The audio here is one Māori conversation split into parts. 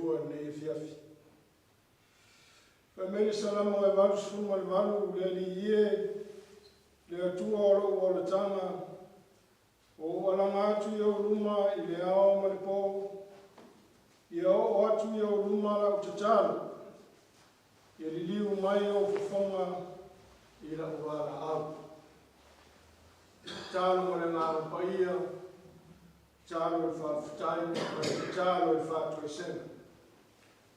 tua nei Afiafi. Family salama e valu suma le valu le liye le atua o le tanga o alanga atu i o ruma i le ao ma le po i o atu i o ruma la utatalo i li liu mai o fufonga i la uala au. Talo mo le ngā paia, talo e whaafutai, talo e whaatua sena.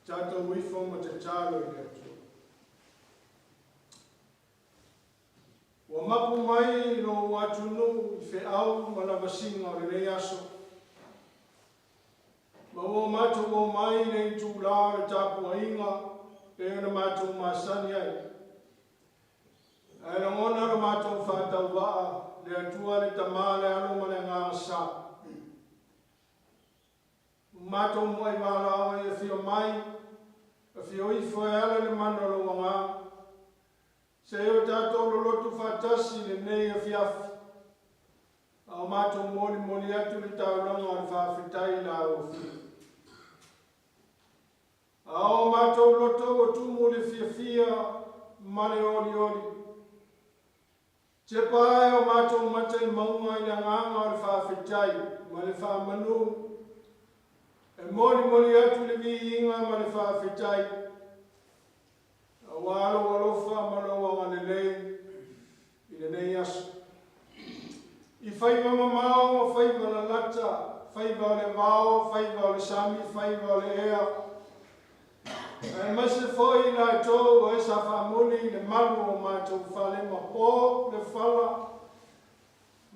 Tata wifo ma te talo i le atua. Wa mapu mai no watunu i whi au mana wasinga o le rei aso. Ma o matu o mai nei tūlā le Tapuaiga, e ona mātou māsani ai. E na ngona le mātou whātau waa, le atua le tamā le alo ma le ngā sa. Mātou mai wāla awa e whio mai, e whio i whae ala le manalo wa ngā. Se eo tātou lo lotu whātasi le nei Afiafi. Au mātou moli atu le tauranga o le whawhitai la o whio. Ao mātou loto o tumu le fia male oli. Te pae o mātou matai maunga i le nganga o le whawhitai, ma le whamanu. E moli atu le viinga ma le whawhitai. A wālo alofa ma lo wanga le lei, i le nei aso. I whaiva mamao, whaiva la lata, whaiva o le vao, whaiva o le sami, whaiva o le ea. E mase foi la tō o e sa whamuli le malu o mātou whale ma pō le whala.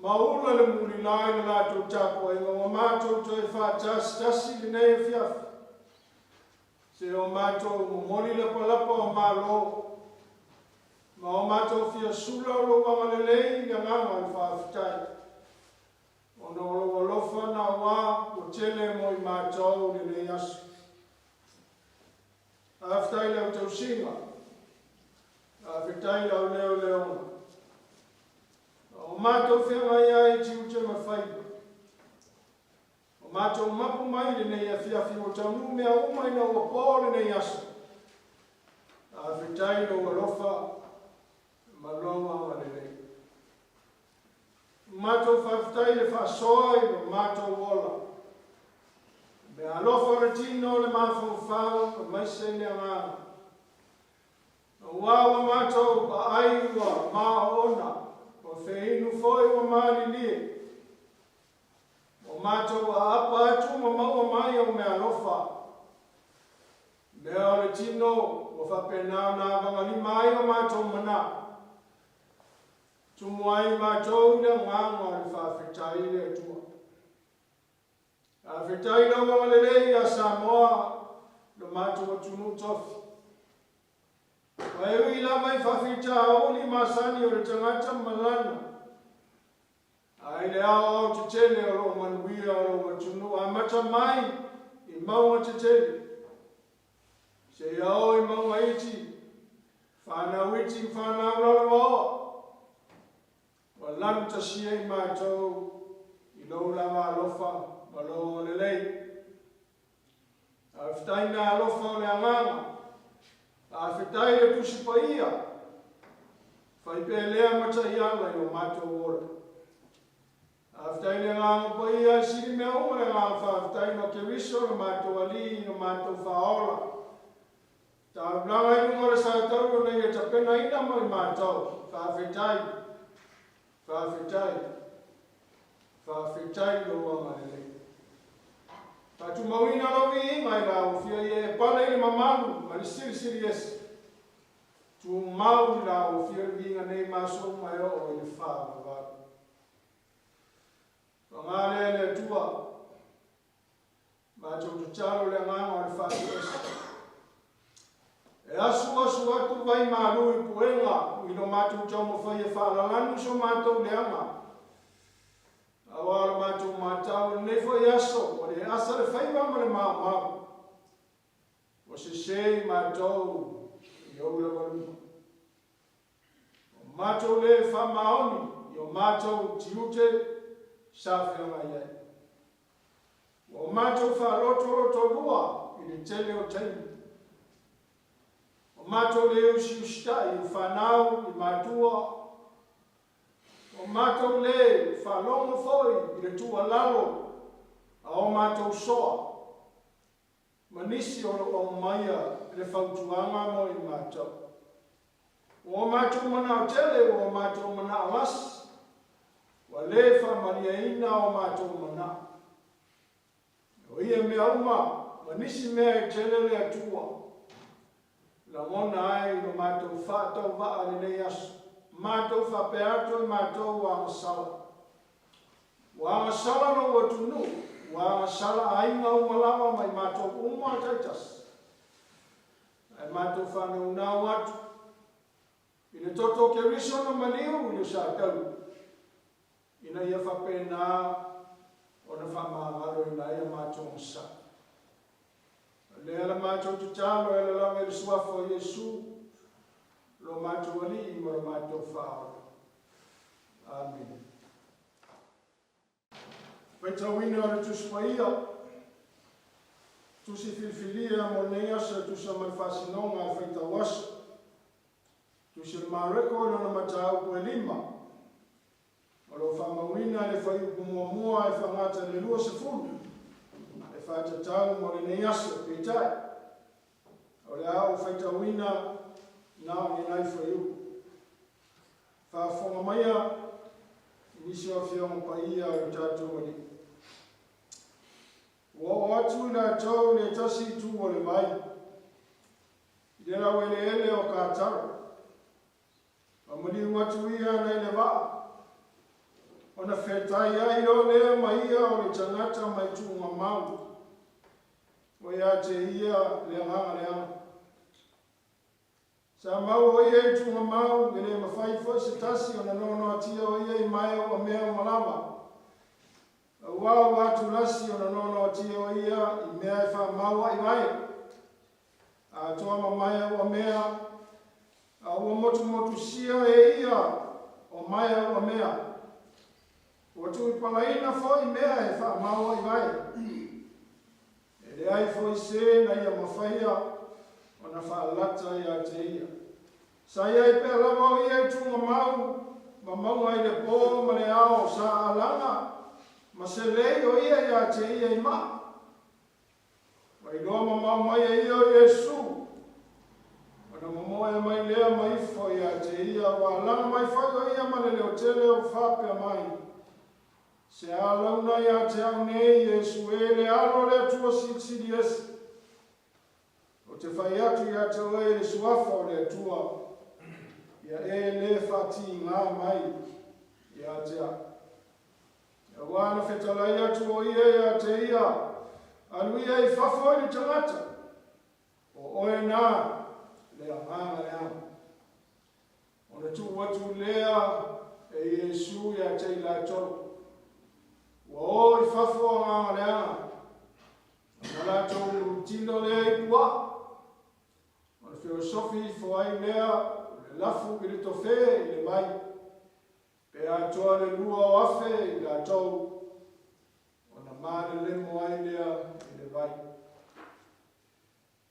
Maula le muli lai le lātou Tapuaiga o mātou toi whātasi le nei Afiafi. Se o mātou moli le palapa o mālo. Ma o mātou fia sula o lo wanga le lei le nganga le whaafitai. O no lo lofa na wā o tele mo i mātou le nei asu. Aftai leo tau singa, awhitai lau leo. O mātou whengai ai tiute ma whaiba. O mātou mapu mai le nei Afiafi o taunu mea umai na o pōre nei aso. Awhitai lau alofa, ma loa ma le nei. Mātou whawhitai le whasoa i o mātou ola. Me alofa le tino le mawhawhau, o maise le ngā. O wawa mātou pa aiwa maa ona, o wheinu foi o maali lie. O mātou a apa atu ma maua mai o me alofa. Me o le tino, o whapenau nā wangali mai o mātou mana. Tumuai mātou le nganga le whawhitai le atua. Awhitai lau wanga lelei a Samoa lo mātou atunu Tofi. Wai ui la mai whawhita oli masani o le tangata malana. Ai le ao te tele o lo manuia o lo atunu. A mata mai i maunga te tele. Se ao i maunga iti. Whanau iti whanau lalo ao. Wa lanta sia i mātou i lau lawa alofa. Alo le lei. Awhitai na alofa o le anganga. Awhitai le pusipaia. Whaipe lea mata i ala i o mātou ora. Awhitai le anganga paia siri mea uma le anganga whawhitai no ke wiso le mātou ali no mātou whaola. Tā blanga i lunga le sautau nei e tapena ina mo i mātou. Whawhitai. Whawhitai lo wanga le lei. Patu mawina lovi inga i rao, fia i e pala i mamalu, ma li siri esi. Tu mau i rao, fia i inga nei maso mai o i whaa mawadu. Wangare le tua, ma tau tutalo le nganga o le whaa esi. E asu atu vai malu i Pulega, i no mātou tau mo whai e whaa lalanu so mātou le anga. Awala mātou mātau nei foi aso, o le asa le whaiwa ma le mau. O se sei mātou i au le waluma. O mātou le whamaoni, i o mātou tiute sa whianga iai. O mātou wha roto lua, i i le tele o taimi. O mātou le usi ustai o whanau i mātua. O mātou le whalonga foi i le tua lalo a o mātou soa. Manisi o maia le whautuanga mo i mātou. O mātou mana o tele o mātou mana o as. Wa le whamariaina o mātou mana. O ia mea uma, manisi mea e tele le atua. La mona ai no mātou whātau waa le nei asu. Mātou whapeato i mātou wanga sala. Wanga sala no watunu. Wanga sala ainga umalawa mai mātou uma taitas. Ai mātou whanau nau atu. I le toto ke riso na maniu i le sātau. Ina ia whapena o na whamangaro ina ia mātou msa. Lea la mātou tutalo e la langa i le suafo o Iesu. Lo mātou ali i mora mātou whaara. Amen. Waitawina o le tuspaia. Tusi filfilia mo neasa tusa mai whasinonga e whaitawasa. Tusi le mareko e lona matau ko e lima. O lo whamawina le whaiupu mua e whangata le lua se fulu. E whātatau mo le neasa peitai. O le au whaitawina nao ni nai whaiupu. Whaafonga maia nisi o whionga paia o tātou ali. O atu na tau le tasi tu o le mai. I le rau ele o kātara. Amari watu ia nei le waa. O na whetai ai o lea maia o le tangata mai tunga mau. O ia te ia le nganga le anga. Sa mau o ia i tunga mau, e le mawhai fo se tasi o na nono atia o ia i mai o mea o malama. A wau watu lasi o na nono atia o ia i mea e wha maua i mai. A toa mamaya o mea, a ua motu sia e ia o mai o mea. O tu i palaina fo i mea e wha maua i mai. E le ai fo i se na ia mawhaia o na whaalata ia te ia. Sa ia i pēr lava o ia i tunga mau, ma maunga i le pō ma le ao sa alanga, ma se lei o ia ia te ia i maa. Ma i loa ma mau mai e ia o Iesu. Ma na mamoe mai lea mai fo ia te ia, wa alanga mai fai o ia ma le leo tele o whapea mai. Se alauna ia te au nei Iesu e le alo le atua sitsiri esi. O te whai atu ia te oe le suafa o le atua. Ia e le whati ngā mai ia te a. Ia wana whetalai atu o ia te ia. Anu ia i whafo i tangata. O oe nā le anganga le anga. O le tu watu lea e Iesu ia te i la toro. Wa o i whafo a nganga le anga. Nga la tōru tino lea i pua. O le filosofi fo ai lea lafu i le tofe i le mai. Pe a toa le lua o afe i la tau. O na mare le moai lea i le vai.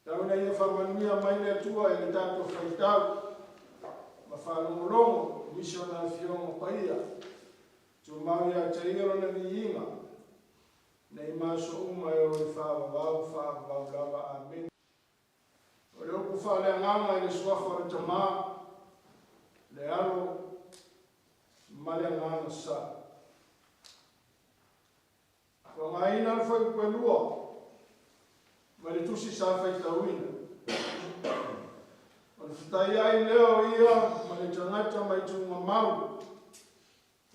Tau na ia whamanuia mai le tua i le tato whaitau. Ma whalongolongo, misona fiongo paia. Tu mau ia te iro na ni inga. Nei maso uma e o le whawawau lava amen. O le oku whale nganga i le suafa o tamaa. Le alo male ngana sa. Ko ngā ina le whai koe lua. Ma le tusi sa whai tauina. O le whatai ai leo ia ma le tangata mai tunga mau.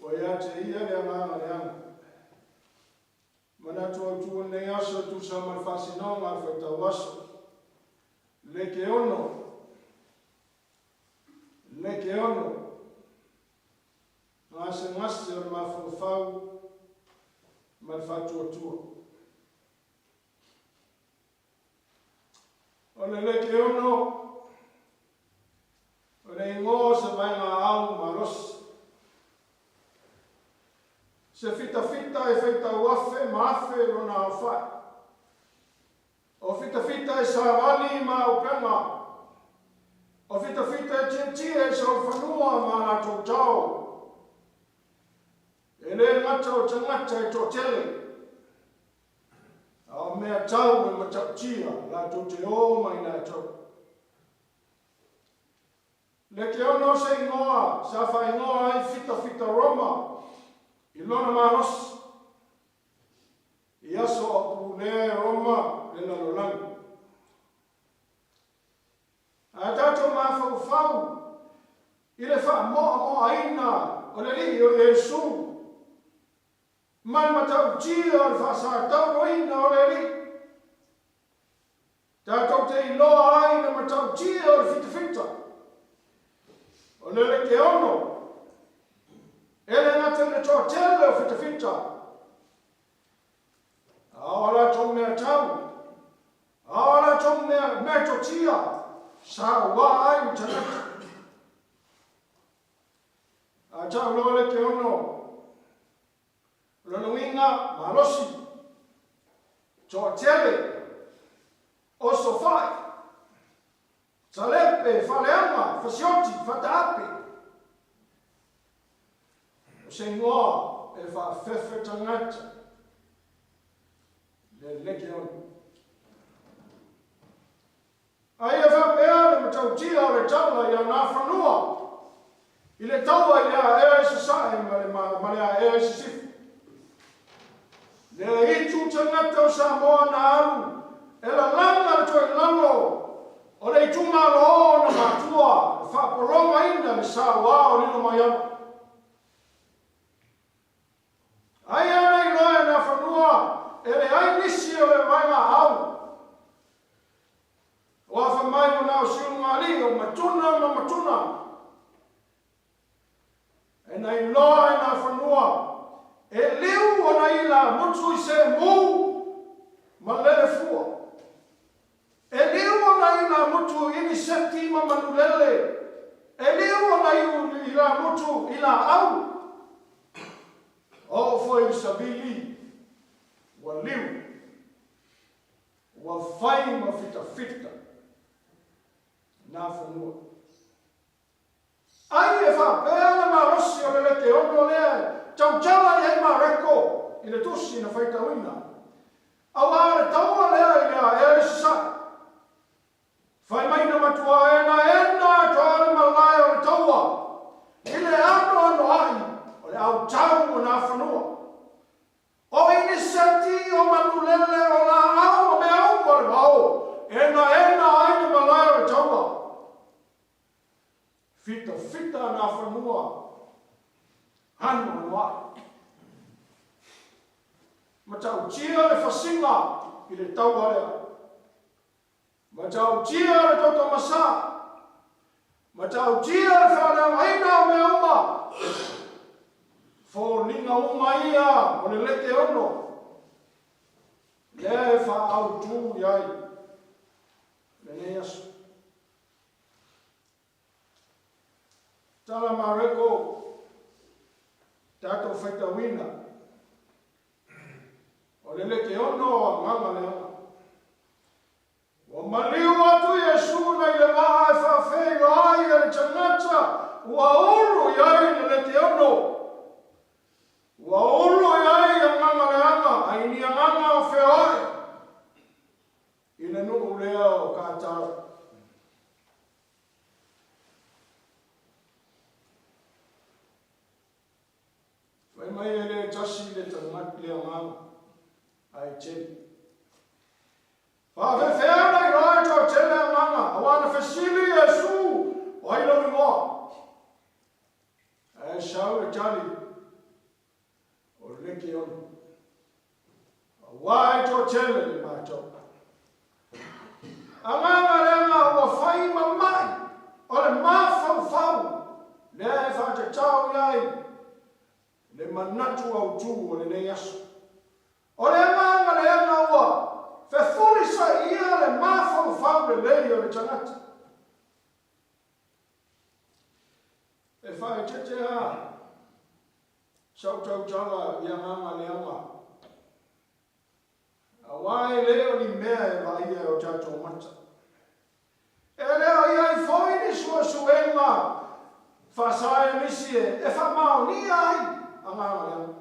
O ia te ia le ngana le anga. Mana tua tua nei asa tu sa ma le whasinonga whai tauasa. Le ke ono. Leke ono, ngase ngase o mawhawhau, ma le whatuatua. O le leke ono, o le ingo se vai ngā au marosi. Se fita e feita uafe, maafe lona au whai. O fita fita e savali ma upenga. O fita e tia e sa whanua ma na tau tau. E le ngata o tangata e tō tele. A mea tau e matau tia, la tō te o mai na tau. Le ke ono se ingoa, sa wha ingoa ai fita Roma. I lona manos. I aso o Pulega Roma le lalolangi. A tato mawhau, i le wha moa aina, o le li o Yesu. Mai matau tia o le wha sa tau roina o le li. Tato te iloa aina matau tia o le fita. O le ke ono. Ele ngate le tō tele o fita. Awala tō mea tau. Awala tō mea tō tia. Sa wā ai utanaka. A tau loa le ke ono. Lonuinga malosi. Tō tele. O sofai. Salepe, faleanga, fasioti, fataape. O se ngoa e fa fefe tangata. Le leke onu. Ai e fa pea le matau tia o le taula i a nā whanua. I le taua i a e se sae ma le a e se sifu. Le itu tangata o sa moa na alu. E la langa le toi lalo. O le itunga lo na matua, whaporonga ina le sa wā o lino mai ana. Ai ana i loe na whanua, e le ai nisi o le wainga au. O a whamai o nao siunga li, o matuna ma matuna. E nei loe na whanua, e liu o na ila mutu i se mu, ma lele fua. E liu na ila mutu ini seti ma manulele. E liu na ila mutu ila au. O foi sabili. Wa liu. Wa fai ma fita. Na whanua. Ai e wha pēle ma rosi o le te ono lea. Tau i hei ma reko. I le tusi na whaita wina. Au are taua lea i lea e sisai. Whai mai na matua ena tōre malai o le taua. I le ano ai, o le au tau o nā whanua. O ini seti o manulele o la au o me au o le wao. Ena ai na malai o le taua. Fita nā whanua. Hanu ai. Matau tia le whasinga i le taua lea. Matau tia le toto masa. Matau tia le whanau aina o mea uma. Fo linga uma ia o le leke ono. Le e whaau tū iai. Le ne asu. Tala mareko. Tato whaitawina. O le leke ono a nganga le ana. O maliu atu Yesu na i le waa e whawhenga ai e le tangata. Ua uru iai le leke ono. Ua uru iai a nganga le anga. Ai ni a nganga o whea ai. I le nuu lea o kātara. Whai mai e le tasi le tangata le nganga. Ai tēni. Whawhewhea nei rai tō tele a manga, a wana whesili Yesu, o hailo mi ngoa. E sau e tali, o leki onu. A wai tō tele le mātou. A nganga renga ua whai mamai, o le mawhau, le e whatatau iai, le manatu au tū o le nei asu. O le nganga renga ua, Fefuli sa ia le mawhau le lei o le tangata. E whae tete a, sau tautanga i a nganga le anga. Awai leo ni mea e vai e o tato mata. E leo iai foi ni sua suenga. Whasai nisie e whamao ni ai. Anganga leo.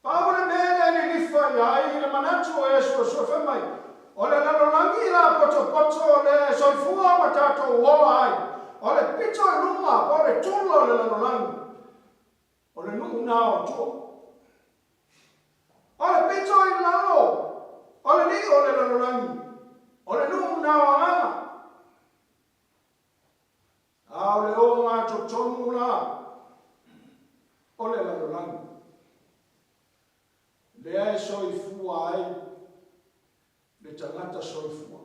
Paure mele ni lifa iai le manatu e sua whamai. O le lalolangi la poto le soifua matato uoa ai. O le pito e lunga o le tulo le lalolangi. O le nungu nao tua. O le pito i lao, o le li o le lalolangi, o le nungu nā wanganga. A o le o ngā Tutotonu la, o le lalolangi. Lea e soifua ai, le tangata soifua.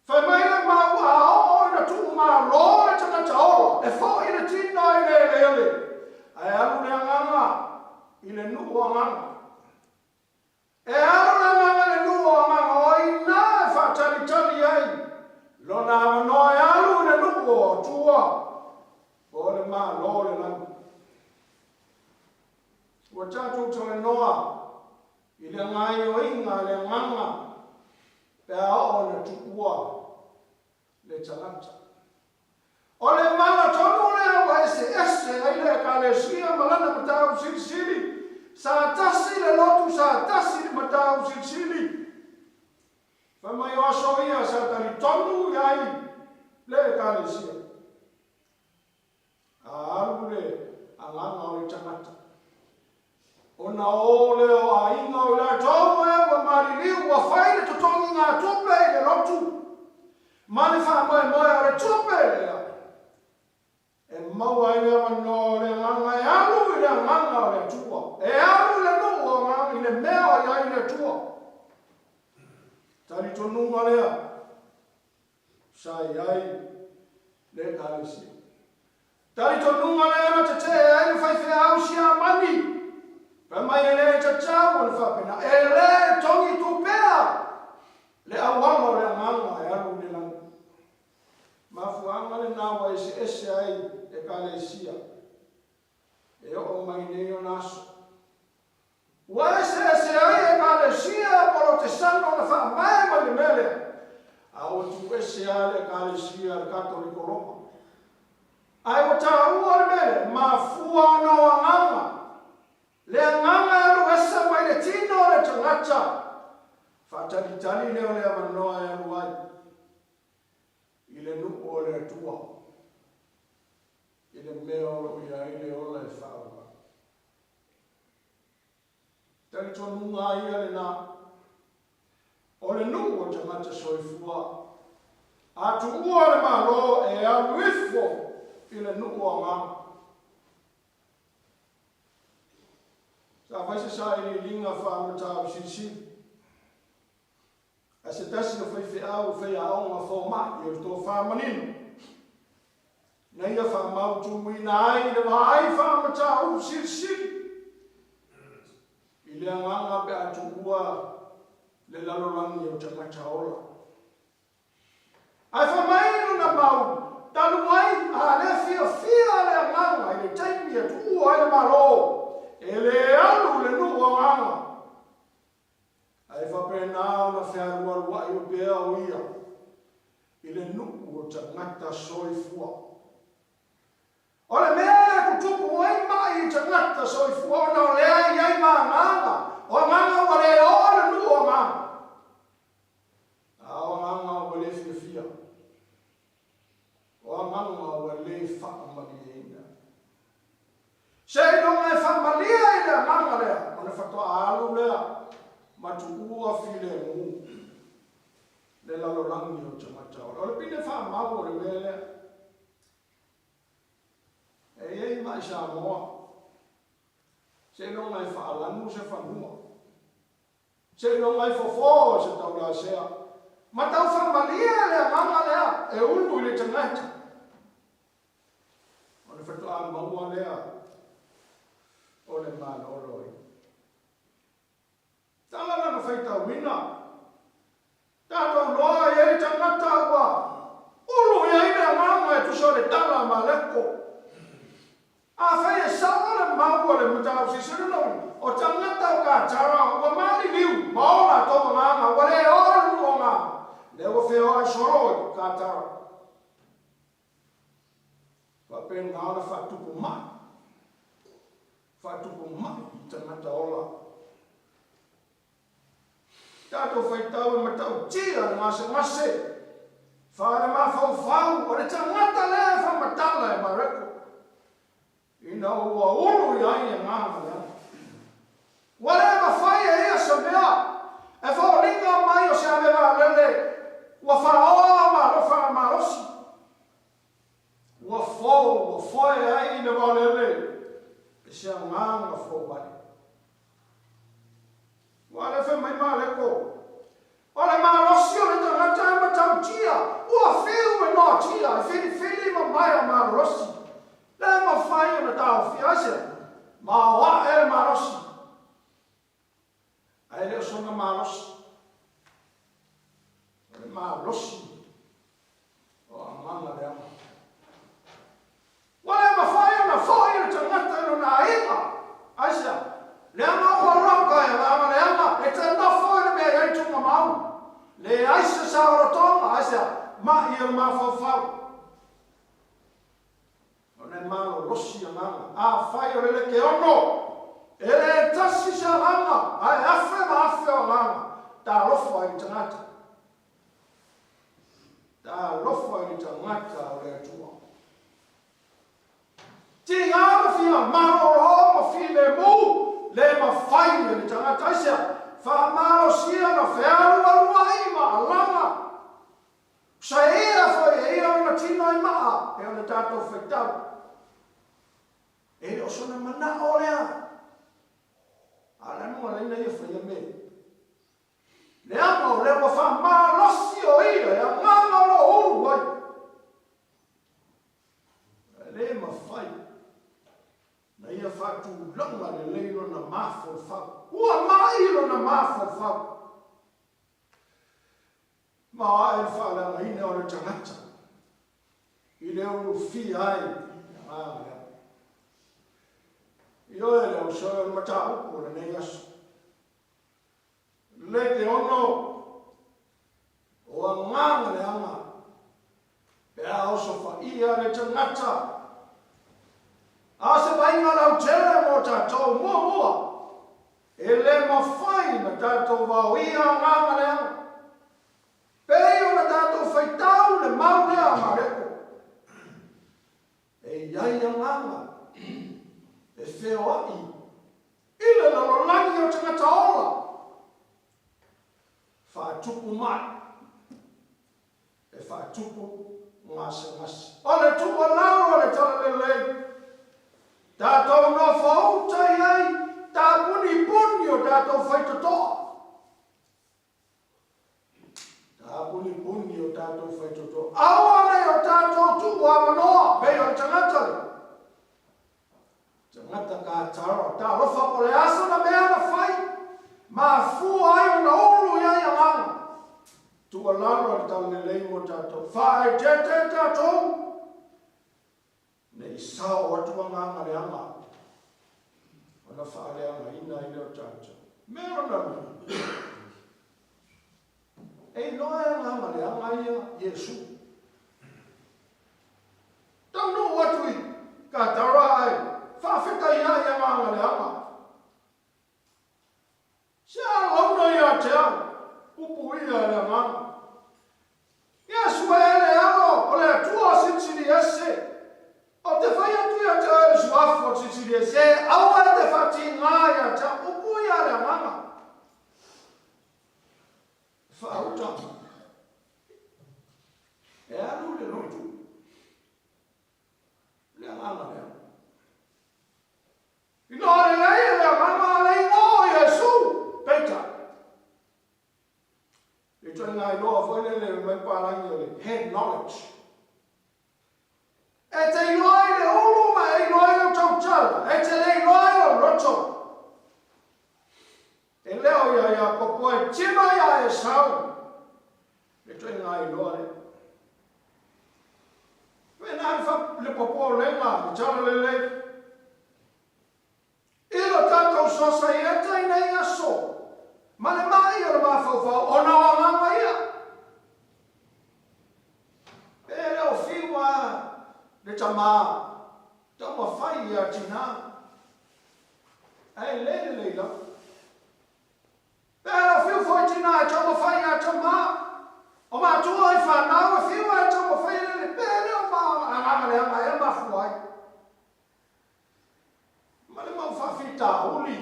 Whai mai le maua o ina tu mā lo le tangata ola, e fo ina tina i le ele. Ai alu le anganga. I le nuku o nganga. E aro le nganga le nuku o nganga o i nā e whātalitali ai. Lona awanoa e aru le nuku o tua. O le mā lo le langu. Ua tātou to le noa. I le ngai o inga le nganga. Pea o le tukua. Le talanta. O le mana tonu le o ese ai le kalesia malana matau sili. Sa tasi le lotu sa tasi le matau sili. Whamai o aso ia sa tari tonu iai le kalesia. A aru le anganga o le tangata. O na o le o a inga o le tonu e wa mariliu wa whaile tutongi ngā tupe le lotu. Mani wha moe o le tupe lea. E maua i le wano le nganga e alu i le nganga o le tua. E alu le nungu o nganga i le mea o iai le tua. Tari tonunga lea. Sa iai le kalisi. Tari tonunga lea na te te e ai le whaiwhea au si a mani. Pa mai e le te tau o le whapena. E le tongi tupea. Le awanga o le nganga e alu le langa. Mafuanga le nawa ese ai e kalesia. E o mai nei o naso. Ua ese ai e kalesia polo te sano na wha mai ma le mele. A o tu ese ai e kalesia le katoliko Roma. Ai o ta ua le mele, mafua o no anganga. Le anganga e alu esa mai le tino le tangata. Whatalitali leo le amanoa e alu ai. I le nuku o le tua. I le mea o ia i le ola e whaua. Tari tonunga ia le nā. O le nuku o tangata soifua. Atu ua le malo e alu ifo i le nuku o ngā. Sa whaise sa i linga whaamata o sisi. A se tasi o whaiwhi au whai a onga whaumaki o tō whamanino. Nei a whamau tūmui na ai le whaai whamata au siri. I le anganga pe atu ua le lalolangi o tangata ola. Ai whamaino na mau, talu mai a le fia le anganga i le taimi atu ua i le malo. E le alu le nuku anganga. Ai whapena o na whearua i o pēa o ia. I le nuku o tangata soifua. O le mea kutupu mai mai i tangata soifua. O na o lea iai ma nganga. O nganga o le o le nuku o nganga. A o nganga o le fia. O nganga o le whakamaliena. Se no me whamalia i le nganga lea. O le whatoa alu lea. Matu ua file mu. Le lalolangi o tangata. O le pine wha mau o le mele. E ei mai sa moa. Se no mai wha alanu se whanua. Se no mai fofo se tau la sea. Ma tau whamalia le mama lea. E ulu i le tangata. O le whatua maua lea. O le mana o loi. Tala na whaita wina. Tātou loa i ei tangata ua. Ulu i ei mea nganga e tuso le tala ma leko. Afai sawa le mau le mutau sisuru no. O tanga tau ka tara o mali liu. Maola to nganga wale o nganga. Le o feo ai soro ka tara. Fa pen ngana fa tupu ma. Fa tupu ma tanga taola. Tato fai tau ma tau tira ngase. Fa ma fau o le tanga le fa matala e mareko. Ina ua ulu ia nganga le. Whatever fire is a mea. E fo ringa mai o se aveva lele. Ua whaaoa ma lo wha marosi. Ua foe ai ina wa lele. E se nganga fo bari. Ua le wha mai ma leko. O le marosi o le tangata e matau tia. Ua whiu e no tia. E whiri ma mai o marosi. Le ma whai o na tau fiase. Ma wa e marosi. Ai leo sona marosi. O le marosi. O a manga lea. Wale ma whai o na whai o tangata no na inga. Aisa. Lea ma ua raka e lama lea ma. E te na whai na mea ei tunga mau. Le aisa sa ora tonga. Aisa. Ma i o ma whau. O ne malo rosi a manga. A whai o le ke ono. Ele tasi sa langa, ai afe o langa, ta lofo ai tangata. Ta lofo ai tangata o le atua. Ti ngāra fia maro roho ma fi le mu, le ma whai ni tangata isia, wha maro sia na whearu ai ma langa. Sa ea whai ea o na tino ai maa, e o na tātou whaitau. E le osona mana o lea. Ala nua leina ia whaia me. Le ama o lewa wha maa losi o ia, ea nganga o uru wai. Le ma whai. Na ia whatu langa le leilo na mafo whau. Ua mailo na mafo whau. Maa e whalanga ina o le tangata. I le uru fi ai. Io ero solo il matau, pure nei asso. Le che ono, o a nganga le anga, pe a oso fa ia le tangata. A se vainga lau tere mo tatou mua. E le ma whai na tatou vau ia nganga le anga. Pei o na tatou whaitau le mau lea mareko. E iai a nganga. E wheo ai. Ile lalolangi o tangata ola. Whātupu mai. E whātupu ngase. O le tupu lau o le tala le lei. Tātou no whautai ai. Tā puni o tātou whaitotoa. Tā puni o tātou whaitotoa. Aua nei o tātou tupu awanoa. Pei o tangata le. Tangata ka taro, ta rofa po le asa na mea na whai, ma fua ai o na olu ia ia nganga. Tua laro le tau le lei mo tatou, whae te tatou. Nei sao atua nganga le anga. Ona whae le anga ina i leo tatou. Mea na. Ei noa e nganga le anga ia Yesu. Tau no watui, ka tara ai. Whawhita ia ia nganga le anga. Sia launa ia te au. Upu ia le nganga. Ia sua ele ao. O le atua sitsiri ese. O te whai atu ia te au suafo sitsiri ese. Aua te whati ngā ia te au. Upu ia le nganga. Whauta. E anu le rotu. Le nganga le anga. Ino ale lei le nganga lei o Yesu. Peita. E tō ngā iloa whaile le mai pārangi o le head knowledge. E te iloa i le ulu ma e iloa i le tautala. E te le iloa i le roto. E leo ia popo e tima ia e sau. E tō ngā iloa le. Wena le popo le ngā, i tala le lei. le tama tama fai ya tina ai le la pero fiu foi tina tama fai ya tama o ma tu ai fa na o fiu ai tama fai le pero ma le ma fuai ma le ma fa fita uli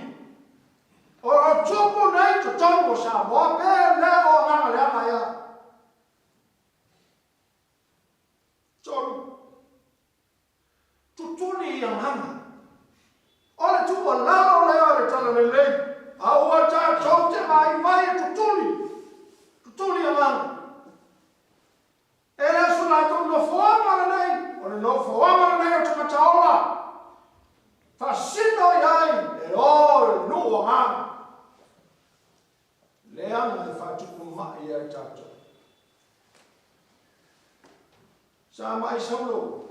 o tupu nei Tutotonu sa mo pe le o ma ya tutuli yang hana. Oleh tu walau le tala le. Awak cak cok cak mai tutuli yang hana. Era sulah tu no forma le nei. Oleh no forma le nei cuma caola. Fasino yai. Nu wangan. Leang le fa cukup mak ya cak cok. Sama isolo.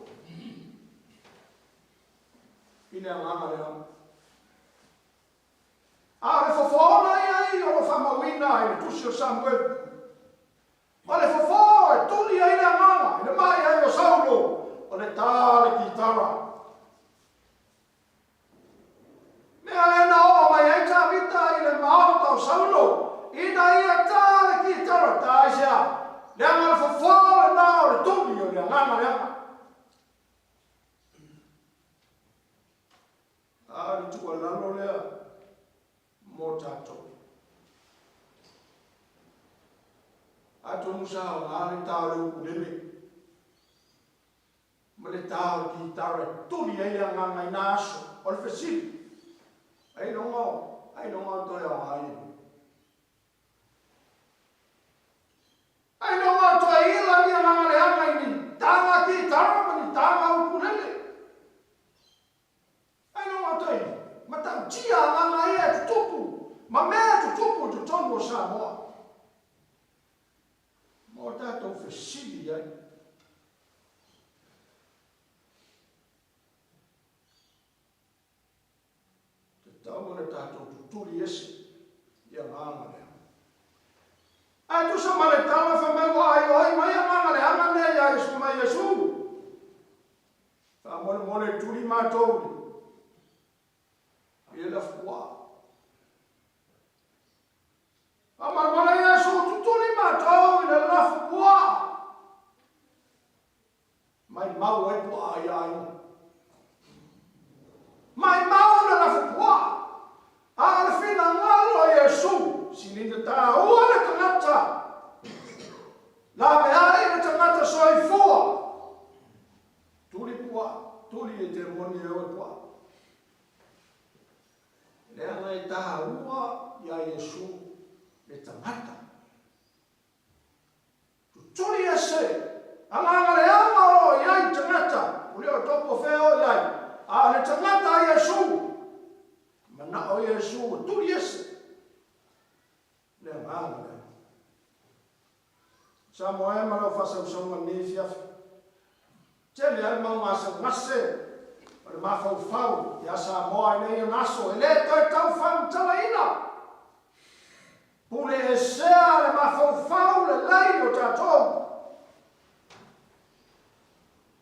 Ina ngama le. Ale fofona ai o famawina ai tu sio Samuel. Ale fofo tuli ai na ngama, ina mai ai o Saulo, o le tale kitara. Me ale na o mai ai ta vita ai le mau ta Saulo. Ina ia tale kitara ta sia. Le ngama fofo na o le tuli o le ngama le. Ari tu lalo le mo tato. Ato musa ngari tau ulele. Male tau ki tare tuli ai nga ngai naso. Ol fesi. Ai no to ya ai. Ai no to ai la ni nga ngai ni. Tanga ki tare ni tanga ulele. Matau tia nganga ia tutupu. Ma mea tutupu Tutotonu sa moa. Mo tatou fesili ai. Te tau na tatou tutuli ese. Ia nganga lea. Ai tu sa male tala fa me ai mai nganga lea nganga lea Yesu mai Yesu. Fa mole tuli matou. Ele fua. Amar mana Yesu tutuli matau ele la fua. Mai mau ai pua ai. Mai mau la fua. Al fina ngalo Yesu Sini ta ole tangata. La me ai tangata soi fua. Tuli pua, tuli e te moni e pua. Lea ngai taha ua ia Yesu le tangata. Tutuli ese. Anganga le ama o iai tangata. Uli o topo feo iai. A le tangata Yesu. Mana o Yesu tuli ese. Le anganga le. Samoe malo fasa usonga ni Afiafi. Tele al mau ngase. Ora mafau ya Samoa nei naso ele tau fam talaina. Pule esea le mafau le lai o tatou.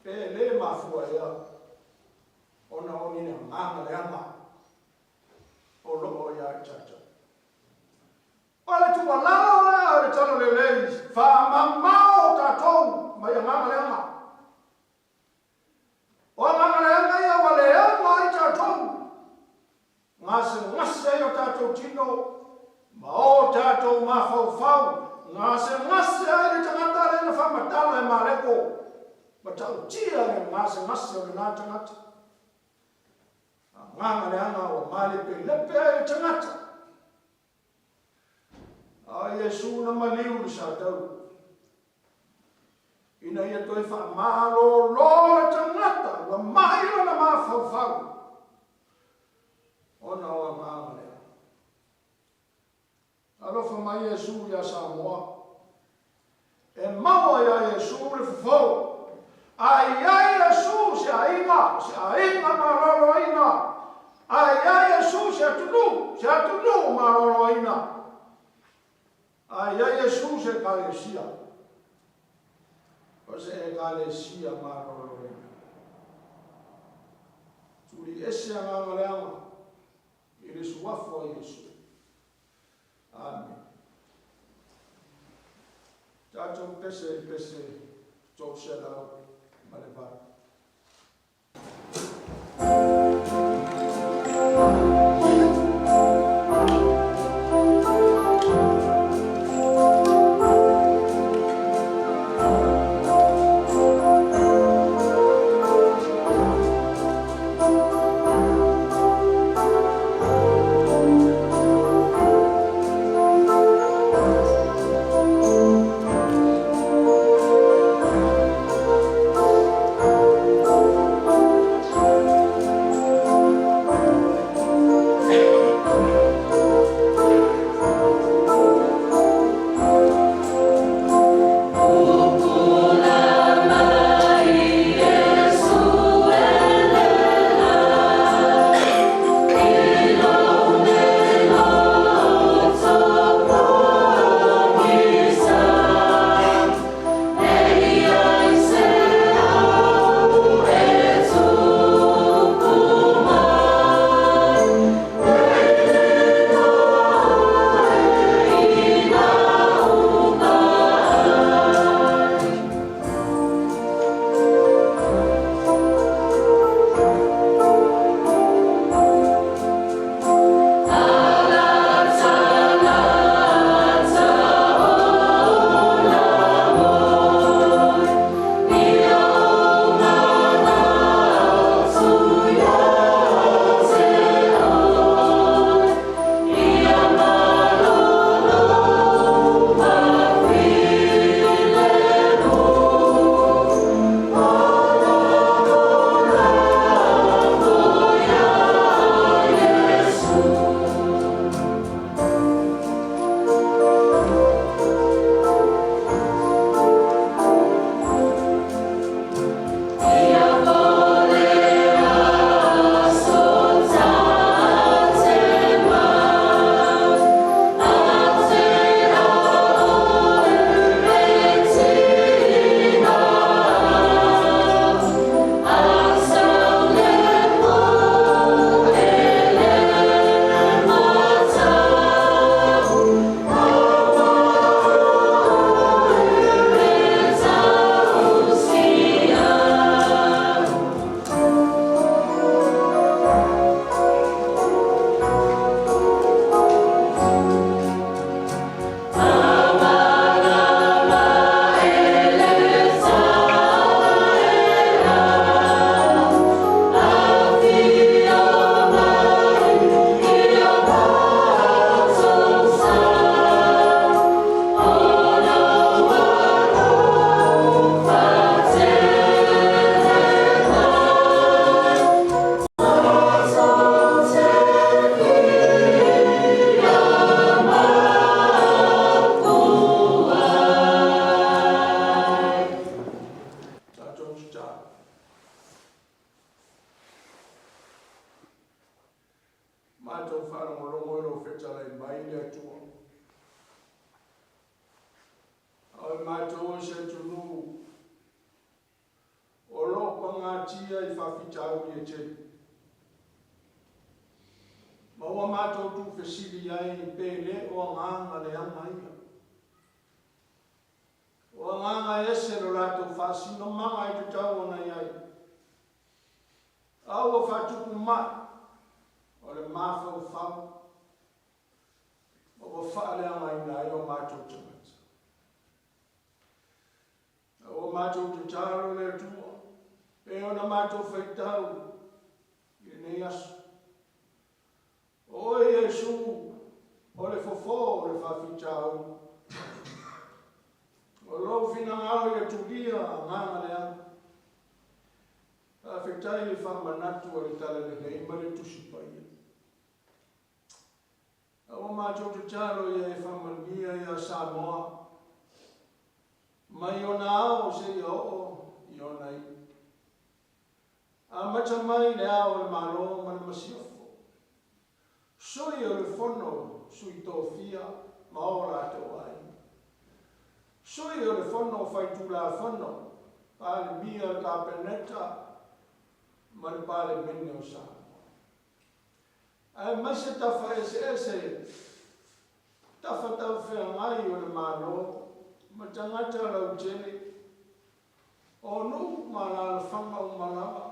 Le mafua ia. Ona oni na mama le ama. O lo ya chacha. Ole tu wala le tano le lei. Fa mamma o tatou mai mama le ama. O mama le ama ia wale ama i tatou. Ngase o tatou tino. Ma o tatou mafau. Ngase ai le tangata le na whamatala e mareko. Ma tau tia le ngase o le nā tangata. Nganga le anga o male pe lepe e tangata. A Yesu na maliu ni sa tau. Ina ia toi wha malo lo tangata. Wa mahi na mafau. Ona o nganga le. Alofa mai Yesu ya Samoa. E maua ya Yesu le fufau. Ai Yesu se ainga maroro ina. Ai Yesu se atunu maroro ina. Ai Yesu se kalesia. O se kalesia maroro ina. tuli ese nganga leama i le suafo a Iesu. Amen. Tātou pese tō selau ma le vara. Sui Tofi, Maora Tapuaiga. Sui o le whono whai tūla whono, pāle mia ka peneta, ma le pale mene o sa. Ai mase tafa ese tafa tau whea ngai o le malo, ma tangata lau tele, o nu ma la whanga o malama,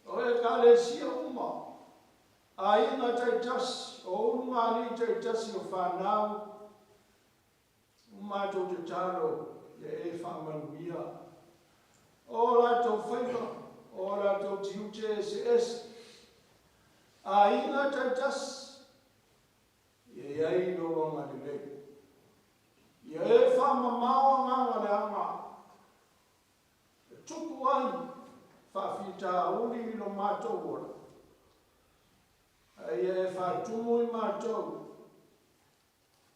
o e ka le sia uma, a inga taitasi, o unga li taitasi o whanau, mato te talo, le e whamanuia, o la tau whaima, o la tau tiute ese, a inga taitasi, ye yai no wanga de le. Ye e whamamao nganga le anga, tupu ai, whawhita uli no mātou ora. Ai e whatumu i mātou,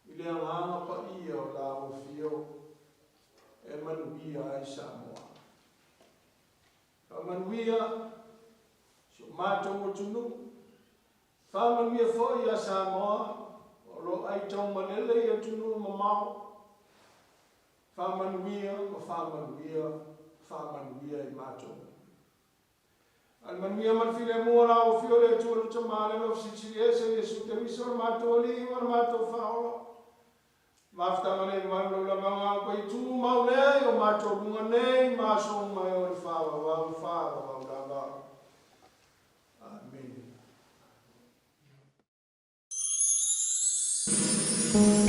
i le anga pa ia o la o fio, e manuia ai Samoa. Ka manuia, so mātou o tunu, whamanuia fo ia Samoa, o lo ai tau manele i tunu mamao, whamanuia i mātou. Al manuia man file mua la o fio le tūru ta male lo sicili ese le su te viso mātou li o mātou whaola. Mafta mane manu la manga ko i tū maule o mātou bunga nei māso mai o i whawa wau la. Amen.